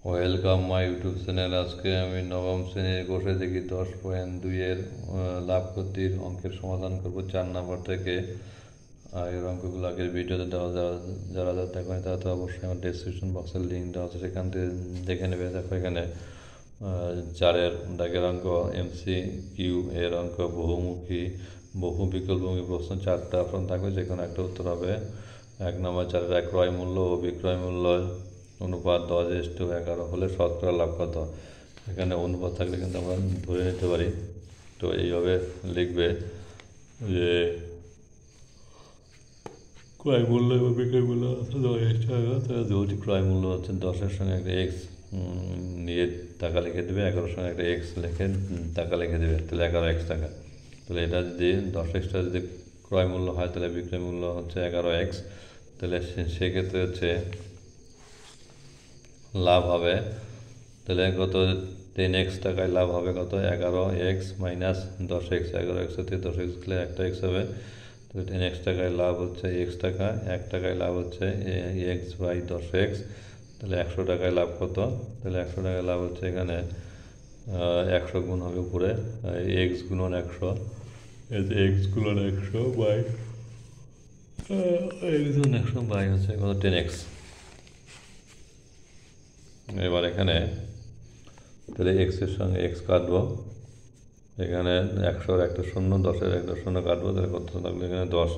Welcome my YouTube channel. আজকে আমি নবম শ্রেণীর কোষে দেখি 10.2-এর লাভ ক্ষতির অঙ্কের সমাধান করব 4 নম্বর থেকে। আগের অঙ্কগুলো আগের ভিডিওতে দেওয়া, যারা দেখেনি তারা তো অবশ্যই আমার ডেসক্রিপশন বক্সের লিঙ্ক দেওয়া আছে, সেখান থেকে দেখে নেবে। দেখো এখানে 4-এর দাগের অঙ্ক MCQ এর অঙ্ক বহুমুখী বহু বিকল্পমুখী প্রশ্ন। 4টা অপশন থাকবে, যে কোনো একটা উত্তর হবে। 1 নম্বর 4-এর ক্রয় মূল্য ও বিক্রয় মূল্য অনুপাত 10:11 হলে শতকরা লাভ কত। এখানে অনুপাত থাকলে কিন্তু আমরা ধরে নিতে পারি। তো এইভাবে লিখবে যে ক্রয় মূল্য এবং বিক্রয় মূল্য হচ্ছে 10 টাকা, তাহলে যেহেতু ক্রয় মূল্য হচ্ছে 10-এর সঙ্গে একটা এক্স নিয়ে টাকা লিখে দেবে, 11-এর সঙ্গে একটা এক্স লিখে টাকা লিখে দেবে, তাহলে 11x টাকা। তাহলে এটা যদি 10xটা যদি ক্রয় মূল্য হয়, তাহলে বিক্রয় মূল্য হচ্ছে 11x। তাহলে সেক্ষেত্রে হচ্ছে লাভ হবে, তাহলে কত 10x টাকায় লাভ হবে কত 11x মাইনাস 10x। 11x থেকে 10x গেলে একটা এক্স হবে, তাহলে 10x টাকায় লাভ হচ্ছে x টাকা, 1 টাকায় লাভ হচ্ছে x/10x। তাহলে 100 টাকায় লাভ কত, তাহলে 100 টাকায় লাভ হচ্ছে এখানে 100 গুণ হবে উপরে x গুণন 100, x গুণন 100 বাই x গুণন 100 বাই হচ্ছে কত 10x। এবার এখানে তাহলে এক্সের সঙ্গে এক্স কাটবো, এখানে 100-র একটা শূন্য, 10-এর একটা শূন্য কাটবো, তাহলে কত থাকলো এখানে 10।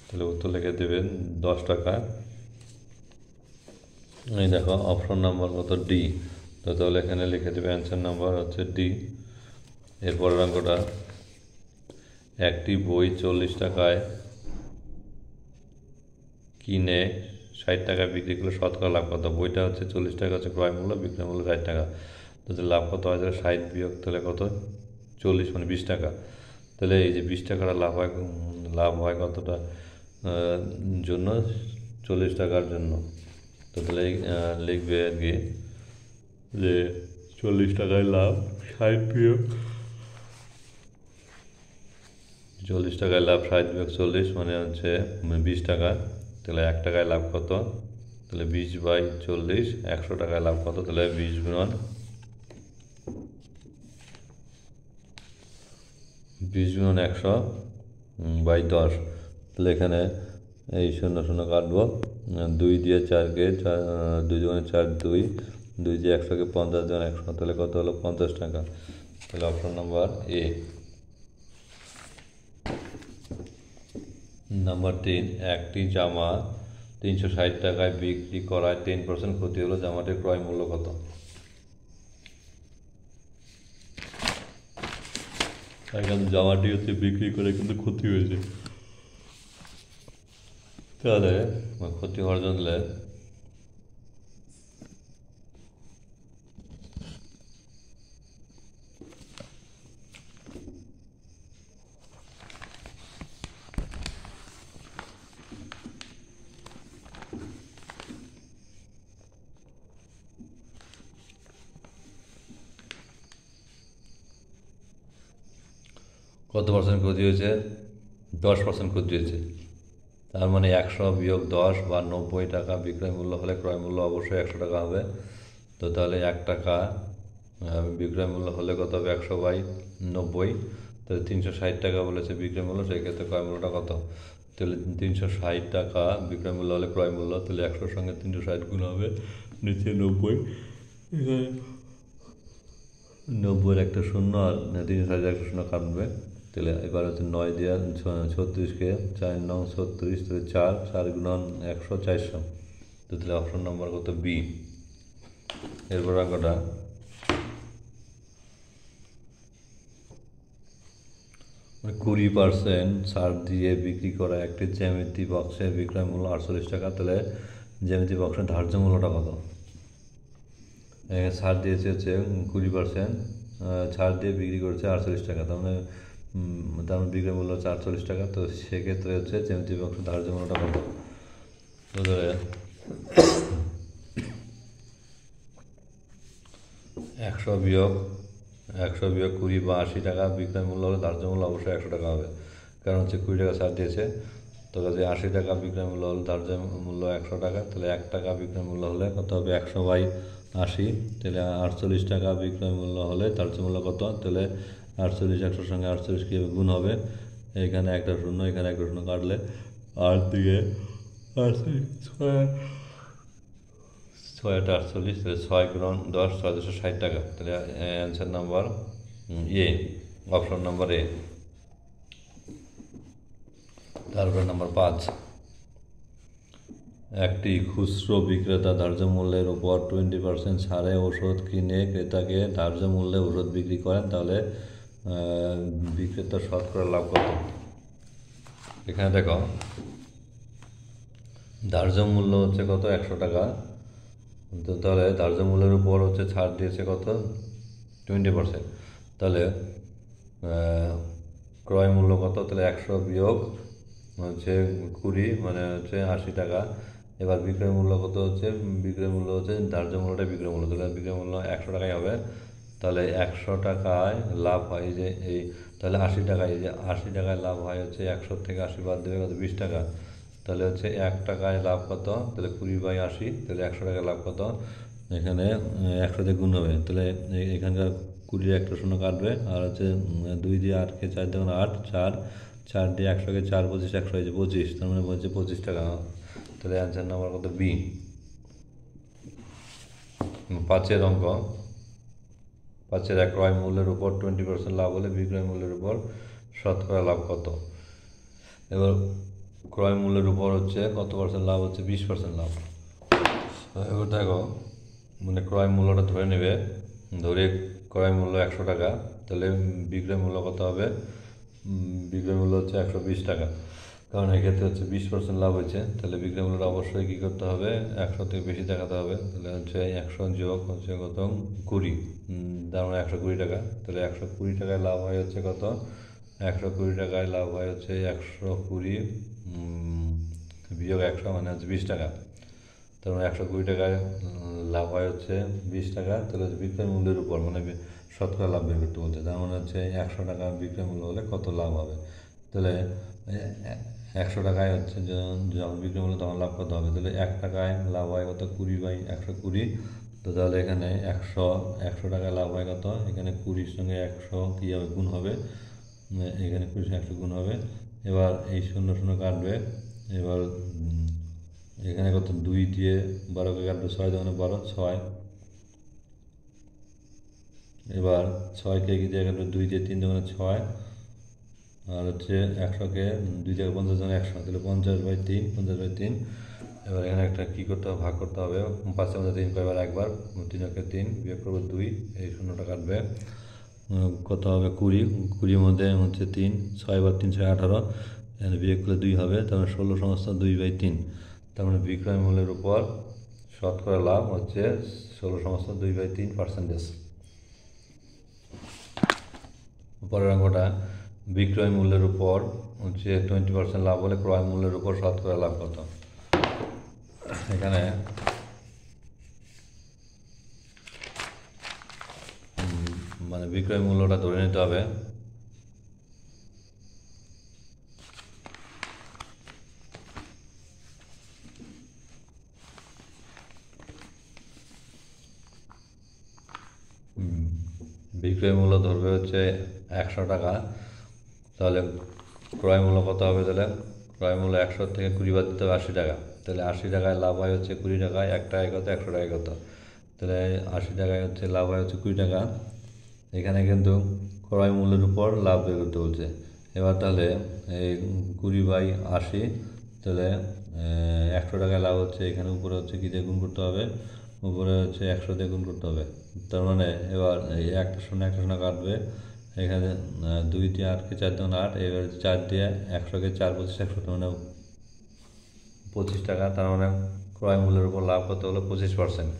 তাহলে উত্তর লিখে দেবেন 10 টাকা। এই দেখো অপশন নাম্বার কত ডি। তো তাহলে এখানে লিখে দেবে অ্যান্সার নাম্বার হচ্ছে ডি। এরপরের অঙ্কটা, একটি বই 40 টাকায় কিনে 60 টাকায় বিক্রি করলে শতকরা লাভ কত। বইটা হচ্ছে 40 টাকা হচ্ছে ক্রয় মূল্য, বিক্রয় মূল্য 60 টাকা। তাহলে লাভ কত হয়, তাহলে 60 বিয়োগ তাহলে কত 40 মানে 20 টাকা। তাহলে এই যে 20 টাকাটা লাভ হয় কতটা জন্য, 40 টাকার জন্য। তো তাহলে লিখবে আর কি যে 40 টাকায় লাভ 60 বিয়োগ 40 টাকায় লাভ 60 বিয়োগ 40 মানে হচ্ছে 20 টাকা। তাহলে 1 টাকায় লাভ কত, তাহলে 20/40। 100 টাকায় লাভ কত, তাহলে 20 গুণন 100/10। তাহলে এখানে এই 0 0 কাটবো, 2 দিয়ে 4কে 2 × 4 2, 2 দিয়ে 100কে 50 × 100, তাহলে কত হলো 50 টাকা। তাহলে অপশন নাম্বার এ। নাম্বার 3, একটি জামা 360 টাকায় বিক্রি করায় 10% ক্ষতি হলো, জামাটির ক্রয় মূল্য কত। এখানে জামাটি হচ্ছে বিক্রি করে কিন্তু ক্ষতি হয়েছে, তাহলে ক্ষতি হওয়ার জন্য কত পার্সেন্ট ক্ষতি হয়েছে, 10% ক্ষতি হয়েছে। তার মানে 100 বিয়োগ 10 বা 90 টাকা বিক্রয় মূল্য হলে ক্রয় মূল্য অবশ্যই 100 টাকা হবে। তো তাহলে 1 টাকা বিক্রয় মূল্য হলে কত হবে 100/90। তাহলে 360 টাকা বলেছে বিক্রয় মূল্য, সেক্ষেত্রে ক্রয় মূল্যটা কত। তাহলে 360 টাকা বিক্রয় মূল্য হলে ক্রয় মূল্য, তাহলে 100-র সঙ্গে 360 গুণ হবে, নিচে 90, 90-এর একটা শূন্য আর 360 একটা শূন্য কাটবে। তাহলে এবার হচ্ছে 9 দিয়ে 36কে 4 9 36, তাহলে 4 গুণন 100 400। তো তাহলে অপশন নম্বর কত বি। এরপর অঙ্কটা, মানে 20% ছাড় দিয়ে বিক্রি করা একটি জ্যামিতি বক্সের বিক্রয় মূল্য 48 টাকা, তাহলে জ্যামিতি বক্সের ধার্য মূল্যটা কত। ছাড় দিয়েছে হচ্ছে 20% ছাড় দিয়ে বিক্রি করেছে 48 টাকা, তার মানে বিক্রয় মূল্য হচ্ছে 48 টাকা। তো সেক্ষেত্রে হচ্ছে জ্যামিতি বক্সের ধার্য মূল্যটা কত। তো ধরে 100 বিয়োগ 20 বা 80 টাকা বিক্রয় মূল্য হলে ধার্য মূল্য অবশ্যই 100 টাকা হবে, কারণ হচ্ছে 20 টাকা ছাড় দিয়েছে। তো যদি 80 টাকা বিক্রয় মূল্য হলে ধার্য মূল্য 100 টাকা, তাহলে 1 টাকা বিক্রয় মূল্য হলে কত হবে 100/80। 80, তাহলে 48 টাকা বিক্রয় মূল্য হলে ধার্য মূল্য কত? তাহলে 48 100-এর সঙ্গে 48 কীভাবে গুণ হবে? এখানে একটা শূন্য, এখানে একটা শূন্য কাটলে 8 দিয়ে 6 তাহলে 6 গুণ 10 660 টাকা। তাহলে answer number A, option number A. তারপরে নাম্বার 5, একটি খুচরো বিক্রেতা ধার্য মূল্যের উপর 20% ছাড়ে ওষুধ কিনে ক্রেতাকে ধার্য মূল্যে ওষুধ বিক্রি করেন, তাহলে বিক্রেতার শতকরা লাভ কত? এখানে দেখো ধার্য মূল্য হচ্ছে কত? 100 টাকা। তো তাহলে ধার্য মূল্যের উপর হচ্ছে ছাড় দিয়েছে কত? 20%। তাহলে ক্রয় মূল্য কত? তাহলে 100 বিয়োগ হচ্ছে 20 মানে হচ্ছে 80 টাকা। এবার বিক্রয় মূল্য কত হচ্ছে? বিক্রয় মূল্য হচ্ছে ধার্য মূল্যটাই বিক্রয় মূল্য, তাহলে বিক্রয় মূল্য 100 টাকাই হবে। তাহলে 100 টাকায় লাভ হয় যে এই, তাহলে 80 টাকায়, এই যে 80 টাকায় লাভ হয় হচ্ছে 100 থেকে 80 বাদ দেবে কত? 20 টাকা। তাহলে হচ্ছে 1 টাকায় লাভ কত? তাহলে 20/80, তাহলে 100 টাকায় লাভ কত? এখানে 100 দিয়ে গুণ হবে, তাহলে এখানকার 20 একটা শূন্য কাটবে, আর হচ্ছে 2 দিয়ে 8কে 4 দেখুন 8, 4 দিয়ে 100কে 4 25 100 হয়েছে 25, তার মানে বলছে 25 টাকা। তাহলে অ্যান্সার নাম্বার কত? বি। 5 অঙ্ক, 5 ক্রয় মূল্যের উপর 20% লাভ হলে বিক্রয় মূল্যের উপর শতকরা লাভ কত? এবার ক্রয় মূল্যের উপর হচ্ছে কত পার্সেন্ট লাভ হচ্ছে? 20% লাভ। এবার দেখো মানে ক্রয় মূল্যটা ধরে নেবে, ধরে ক্রয় মূল্য 100 টাকা, তাহলে বিক্রয় মূল্য কত হবে? বিক্রয় মূল্য হচ্ছে 120 টাকা, কারণ এক্ষেত্রে হচ্ছে 20% লাভ হয়েছে, তাহলে বিক্রয় মূল্যটা অবশ্যই কী করতে হবে? 100 থেকে বেশি দেখাতে হবে। তাহলে হচ্ছে 100 যোগ হচ্ছে কত? 20, তার মানে 120 টাকা। তাহলে 120 টাকায় লাভ হয় হচ্ছে কত? 120 টাকায় লাভ হয় হচ্ছে 120 বিয়োগ 100 মানে হচ্ছে 20 টাকা। তার মানে 120 টাকায় লাভ হয় হচ্ছে 20 টাকা। তাহলে হচ্ছে বিক্রয় মূল্যের উপর মানে শতকরা লাভ বের করতে বলছে, তার মানে হচ্ছে 100 টাকা বিক্রয় মূল্য হলে কত লাভ হবে? তাহলে 100 টাকায় হচ্ছে যখন বিক্রয় মূল্য তখন লাভ কত হবে? তাহলে 1 টাকায় লাভ হয় কত? 20/120। তো তাহলে এখানে 100 টাকায় লাভ হয় কত? এখানে 20-র সঙ্গে 100 কী হবে? গুণ হবে, এখানে 20 100 গুণ হবে। এবার এই শূন্য শূন্য কাটবে, এবার এখানে কত? 2 দিয়ে 12কে কাটবে, 6 দোকানে 12, 6। এবার 6কে কি দিয়ে কাটবে? 2 দিয়ে 3 দোকানে 6, আর হচ্ছে 100কে 2 থেকে 50 জন 100, তাহলে 50/3, 50/3। এবার এখানে একটা কী করতে হবে? ভাগ করতে হবে। 5-এর মধ্যে 3 কয়বার? একবার। 3-কে 3 বিয়োগ করবো 2, এই শূন্যটা কাটবে, কত হবে? 20, 20-র মধ্যে হচ্ছে 3, 6/3 6 18, এখানে বিয়োগ করলে 2 হবে, তার মানে 16 সমস্ত 2/3। তার মানে বিক্রয় মূল্যের উপর শতকরা লাভ হচ্ছে 16 সমস্ত 2/3%। পরের অঙ্কটা, বিক্রয় মূল্যের উপর হচ্ছে 20% লাভ হলে ক্রয় মূল্যের উপর শতকরা লাভ কত? এখানে মানে বিক্রয় মূল্যটা ধরে নিতে হবে। বিক্রয় মূল্য ধরবে হচ্ছে 100 টাকা, তাহলে ক্রয় মূল্য কত হবে? তাহলে ক্রয় মূল্য 100 থেকে 20 বাদ দিতে হবে 80 টাকা। তাহলে 80 টাকায় লাভ হয় হচ্ছে 20 টাকায়, 1 টাকায় কত? 100 টাকায় কত? তাহলে 80 টাকায় হচ্ছে লাভ হয় হচ্ছে 20 টাকা। এখানে কিন্তু ক্রয় মূল্যের উপর লাভ বের করতে বলছে। এবার তাহলে এই 20/80, তাহলে 100 টাকায় লাভ হচ্ছে, এখানে উপরে হচ্ছে কী দিয়ে গুণ করতে হবে? উপরে হচ্ছে 100 দিয়ে গুণ করতে হবে। তার মানে এবার এই একটা শূন্য কাটবে, এখানে 2 দিয়ে 8কে 4 দুগুণ 8, এবার 4 দিয়ে 100কে 4 25 100, তার মানে 25 টাকা। তার মানে ক্রয় মূল্যের উপর লাভ কত হলো? 25%।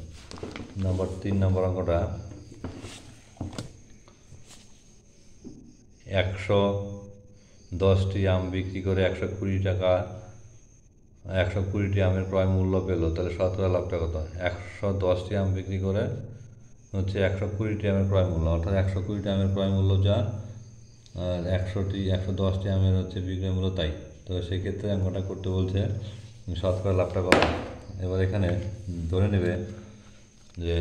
নাম্বার 3 নম্বর অঙ্কটা, 110টি আম বিক্রি করে 120 টাকা, 120টি আমের ক্রয় মূল্য পেল, তাহলে শতকরা লাভটা কত? 110টি আম বিক্রি করে হচ্ছে 120টি আমের ক্রয় মূল্য, অর্থাৎ 120টি আমের ক্রয় মূল্য যা, আর 110টি আমের হচ্ছে বিক্রয় মূল্য তাই। তো সেক্ষেত্রে অঙ্কটা করতে বলছে শতকরা লাভটা কত। এবার এখানে ধরে নেবে যে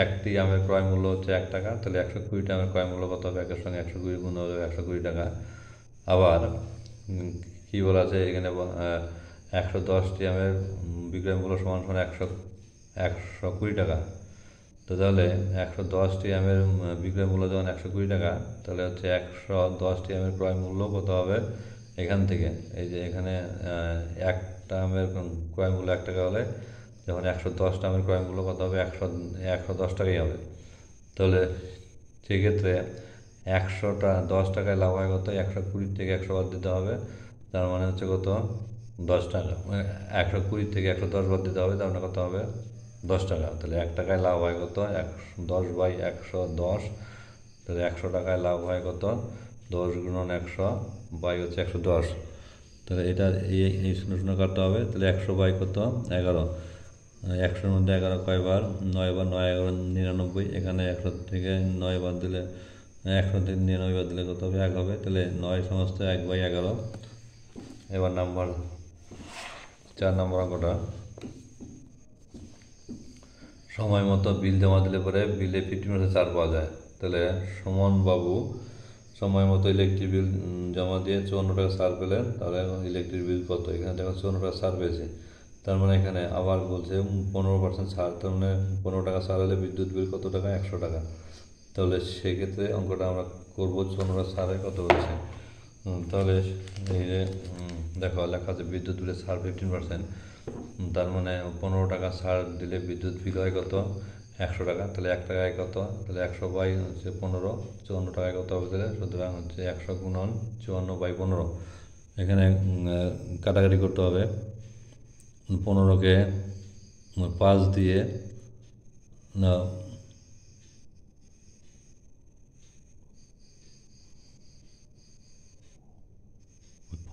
একটি আমের ক্রয় মূল্য হচ্ছে 1 টাকা, তাহলে 120টি আমের ক্রয় মূল্য কত হবে? 1-এর সঙ্গে 120 গুণ হলে 120 টাকা। আবার কি বলা আছে এখানে, 110টি আমের বিক্রয় মূল্য সমান সমান 120 টাকা। তো তাহলে 110টি আমের বিক্রয় মূল্য যখন 120 টাকা, তাহলে হচ্ছে 110টি আমের ক্রয় মূল্য কত হবে? এখান থেকে এই যে এখানে একটা আমের ক্রয় মূল্য 1 টাকা হলে যখন 110টা আমের ক্রয় মূল্য কত হবে? 110 টাকাই হবে। তাহলে সেক্ষেত্রে 10 টাকায় লাভ হয় কত? 120 থেকে 100 বাদ দিতে হবে, তার মানে হচ্ছে কত? 10 টাকা। 120 থেকে 110 বাদ দিতে হবে, তার মানে কত হবে? 10 টাকা। তাহলে 1 টাকায় লাভ হয় কত? 10/110। তাহলে 100 টাকায় লাভ হয় কত? 10 গুণন 100 বাই হচ্ছে 110। তাহলে এটা এই শূন্য শূন্য কাটতে হবে। তাহলে 100 বাই কত? 11। 100-এর মধ্যে 11 কয়বার? 9 বার। 9-11 99। এখানে 100 থেকে 9 বাদ দিলে, 100 থেকে 99 বাদ দিলে কত হবে? 1 হবে। তাহলে 9 সমস্ত 1/11। এবার 4 নম্বর অঙ্কটা, সময় মতো বিল জমা দিলে পরে বিলে 50% ছাড় পাওয়া যায়। তাহলে সুমন বাবু সময় মতো ইলেকট্রিক বিল জমা দিয়ে 54 টাকা ছাড় পেলেন, তাহলে ইলেকট্রিক বিল কত? এখানে দেখো 54 টাকা ছাড় পেয়েছে, তার মানে এখানে আবার বলছে 15% ছাড়, তার মানে 15 টাকা ছাড় হলে বিদ্যুৎ বিল কত টাকা? 100 টাকা। তাহলে সেক্ষেত্রে অঙ্কটা আমরা করবো 54 টাকা ছাড়ে কত হচ্ছে। তাহলে এই যে দেখো লেখা আছে বিদ্যুৎ বিলের ছাড় 15%, তার মানে 15 টাকা ছাড় দিলে বিদ্যুৎ বিল হয় কত? 100 টাকা। তাহলে 1 টাকায় কত? তাহলে 100 বাই হচ্ছে 15, 54 টাকায় কত হবে? তাহলে সুতরাং হচ্ছে 100 গুণন 54/15। এখানে কাটাকাটি করতে হবে। 15কে 5 দিয়ে না,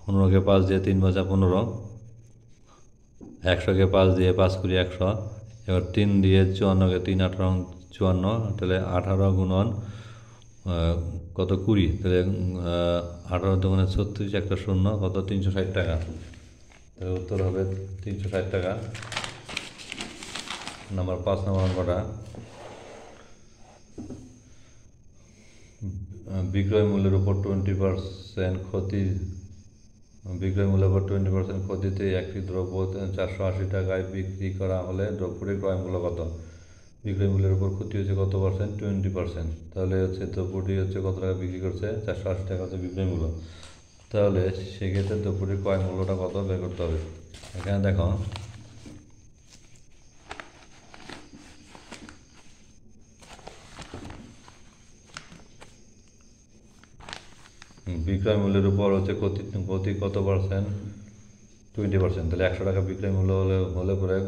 15কে 5 দিয়ে 3 ভাজা 15, 100কে 5 দিয়ে 5 কুড়ি 100, এবার 3 দিয়ে 54কে 3 18 54, তাহলে 18 গুণন কত? 20। তাহলে 18 দুগুণে 36, একটা শূন্য, কত? 360 টাকা। তাহলে উত্তর হবে 360 টাকা। 5 নম্বর অঙ্কটা, বিক্রয় মূল্যের উপর 20% ক্ষতি, বিক্রয় মূল্যের উপর 20% ক্ষতিতে একটি দ্রব্য 480 টাকায় বিক্রি করা হলে দ্রব্যটির ক্রয় মূল্য কত? বিক্রয় মূল্যের উপর ক্ষতি হচ্ছে কত পার্সেন্ট? 20%। তাহলে হচ্ছে দ্রব্যটি হচ্ছে কত টাকা বিক্রি করছে? 480 টাকা হচ্ছে বিক্রয় মূল্য। তাহলে সেক্ষেত্রে দ্রব্যটির ক্রয় মূল্যটা কত বের করতে হবে। এখানে দেখো বিক্রয় মূল্যের উপর হচ্ছে ক্ষতি কত পার্সেন্ট? 20%। তাহলে 100 টাকা বিক্রয় মূল্য হলে পরে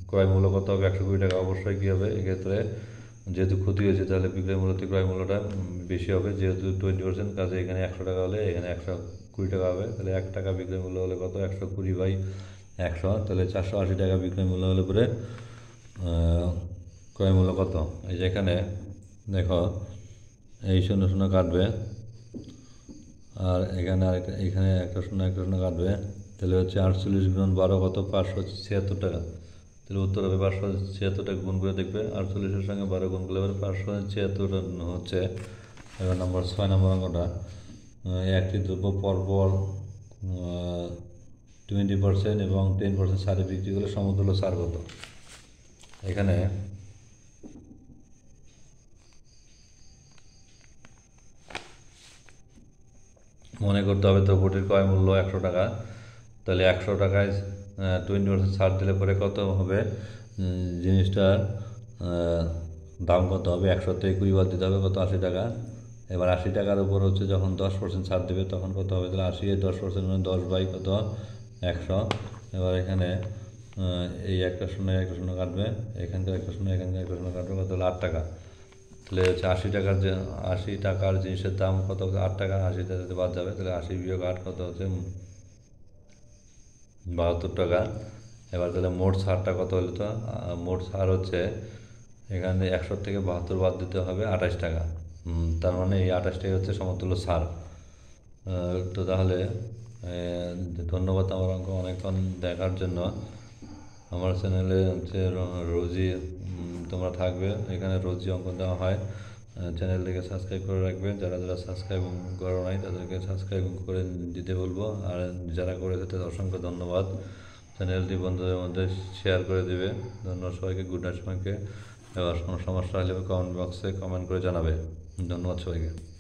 ক্রয় মূল্য কত হবে? 120 টাকা। অবশ্যই কী হবে এক্ষেত্রে, যেহেতু ক্ষতি হয়েছে তাহলে বিক্রয় মূল্য থেকে ক্রয় মূল্যটা বেশি হবে, যেহেতু 20%, কাজে এখানে 100 টাকা হলে এখানে 120 টাকা হবে। তাহলে 1 টাকা বিক্রয় মূল্য হলে কত? 120/100। তাহলে 480 টাকা বিক্রয় মূল্য হলে পরে ক্রয় মূল্য কত? এই যে এখানে দেখো এই শূন্য শূন্য কাটবে, আর এখানে একটা শূন্য কাটবে। তাহলে হচ্ছে 48 গুণন 12 কত? 576 টাকা। তাহলে উত্তর হবে 576 টাকা। গুণ করে দেখবে, 48-এর সঙ্গে 12 গুণ করলে 576 হচ্ছে। এবার 6 নম্বর অঙ্কটা, একটি দ্রব্য পরপর 20% এবং 10% ছাড়ে বিক্রি করলে সমতুল্য ছাড় কত? এখানে মনে করতে হবে দ্রব্যটির ক্রয় মূল্য 100 টাকা। তাহলে 100 টাকায় 20% ছাড় দিলে পরে কত হবে? জিনিসটার দাম কত হবে? 100 থেকে 20 বাদ দিতে হবে, কত? 80 টাকা। এবার 80 টাকার উপর হচ্ছে যখন 10% ছাড় দেবে তখন কত হবে? তাহলে 80-10% মানে 10 বাই কত? 100। এবার এখানে এই একটা শূন্য কাটবে, এখানকার একটা শূন্য কাটবে, কত হলো? 8 টাকা। তাহলে হচ্ছে 80 টাকার জিনিসের দাম কত? 8 টাকা। 80 টাকাতে বাদ যাবে, তাহলে 80 বিয়োগ 8 কত হচ্ছে? 72 টাকা। এবার তাহলে মোট ছাড়টা কত হলো? তো মোট ছাড় হচ্ছে এখানে 100 থেকে 72 বাদ দিতে হবে 28 টাকা। তার মানে এই 28 টাকা হচ্ছে সমতুল্য ছাড়। তো তাহলে ধন্যবাদ আমার অঙ্ক অনেকক্ষণ দেখার জন্য। আমার চ্যানেলে হচ্ছে রোজি তোমরা থাকবে। এখানে রোজই অঙ্ক দেওয়া হয়। চ্যানেলটিকে সাবস্ক্রাইব করে রাখবে। যারা যারা সাবস্ক্রাইব করো নাই তাদেরকে সাবস্ক্রাইব করে দিতে বলবো, আর যারা করেছে তাদের অসংখ্য ধন্যবাদ। চ্যানেলটি বন্ধুদের মধ্যে শেয়ার করে দেবে। ধন্যবাদ সবাইকে। গুড নাইট সবাইকে। এবার কোনো সমস্যা হলে কমেন্ট বক্সে কমেন্ট করে জানাবে। ধন্যবাদ সবাইকে।